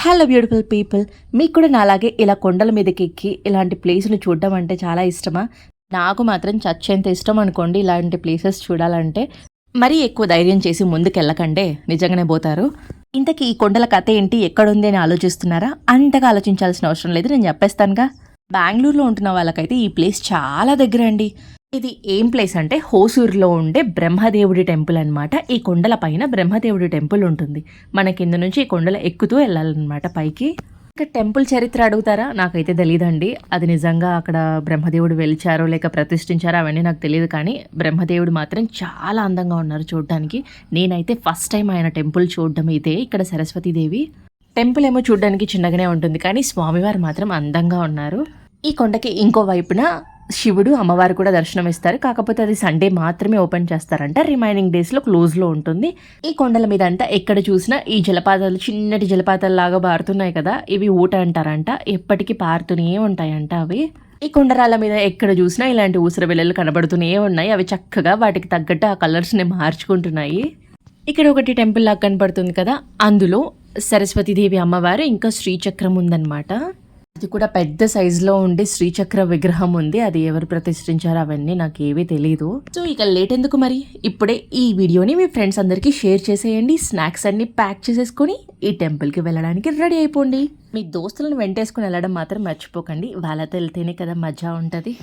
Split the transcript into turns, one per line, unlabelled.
Hello beautiful people, మీకు కూడా నాలాగే ఇలా కొండల మీదకి ఎక్కి ఇలాంటి ప్లేసులు చూడడం అంటే చాలా ఇష్టమా? నాకు మాత్రం చచ్చేంత ఇష్టం అనుకోండి ఇలాంటి ప్లేసెస్ చూడాలంటే. మరీ ఎక్కువ ధైర్యం చేసి ముందుకెళ్ళకండే, నిజంగానే పోతారు. ఇంతకీ ఈ కొండల కథ ఏంటి, ఎక్కడుంది అని ఆలోచిస్తున్నారా? అంతగా ఆలోచించాల్సిన అవసరం లేదు, నేను చెప్పేస్తానుగా. బెంగళూరులో ఉంటున్న వాళ్ళకైతే ఈ ప్లేస్ చాలా దగ్గర అండి. ఇది ఏం ప్లేస్ అంటే హోసూరులో ఉండే బ్రహ్మదేవుడి టెంపుల్ అనమాట. ఈ కొండల పైన బ్రహ్మదేవుడి టెంపుల్ ఉంటుంది. మన కింద నుంచి ఈ కొండలు ఎక్కుతూ వెళ్ళాలన్నమాట పైకి. ఇక టెంపుల్ చరిత్ర అడుగుతారా? నాకైతే తెలియదండి. అది నిజంగా అక్కడ బ్రహ్మదేవుడు వెలిచారో లేక ప్రతిష్ఠించారో అవన్నీ నాకు తెలియదు. కానీ బ్రహ్మదేవుడు మాత్రం చాలా అందంగా ఉన్నారు చూడడానికి. నేనైతే ఫస్ట్ టైం ఆయన టెంపుల్ చూడడం ఇదే. ఇక్కడ సరస్వతీదేవి టెంపుల్ ఏమో చూడడానికి చిన్నగానే ఉంటుంది, కానీ స్వామివారు మాత్రం అందంగా ఉన్నారు. ఈ కొండకి ఇంకో వైపున శివుడు అమ్మవారు కూడా దర్శనం ఇస్తారు. కాకపోతే అది సండే మాత్రమే ఓపెన్ చేస్తారంట, రిమైనింగ్ డేస్లో క్లోజ్లో ఉంటుంది. ఈ కొండల మీద అంతా ఎక్కడ చూసినా ఈ జలపాతాలు, చిన్నటి జలపాతాలు లాగా పారుతున్నాయి కదా, ఇవి ఊట అంటారంట. ఎప్పటికీ పారుతూనే ఉంటాయంట అవి. ఈ కొండరాళ్ళ మీద ఎక్కడ చూసినా ఇలాంటి ఊసర వెల్లలు కనబడుతూనే ఉన్నాయి. అవి చక్కగా వాటికి తగ్గట్టు ఆ కలర్స్ని మార్చుకుంటున్నాయి. ఇక్కడ ఒకటి టెంపుల్ లాగా కనపడుతుంది కదా, అందులో సరస్వతీదేవి అమ్మవారు ఇంకా శ్రీచక్రం ఉందన్నమాట. అది కూడా పెద్ద సైజులో ఉండి శ్రీచక్ర విగ్రహం ఉంది. అది ఎవరు ప్రతిష్ఠించారో అవన్నీ నాకు ఏవీ తెలియదు. సో ఇక లేట్ ఎందుకు, మరి ఇప్పుడే ఈ వీడియోని మీ ఫ్రెండ్స్ అందరికీ షేర్ చేసేయండి. స్నాక్స్ అన్ని ప్యాక్ చేసేసుకొని ఈ టెంపుల్కి వెళ్ళడానికి రెడీ అయిపోండి. మీ దోస్తులను వెంటేసుకుని వెళ్ళడం మాత్రం మర్చిపోకండి, వాళ్ళతో వెళ్తేనే కదా మజా ఉంటుంది.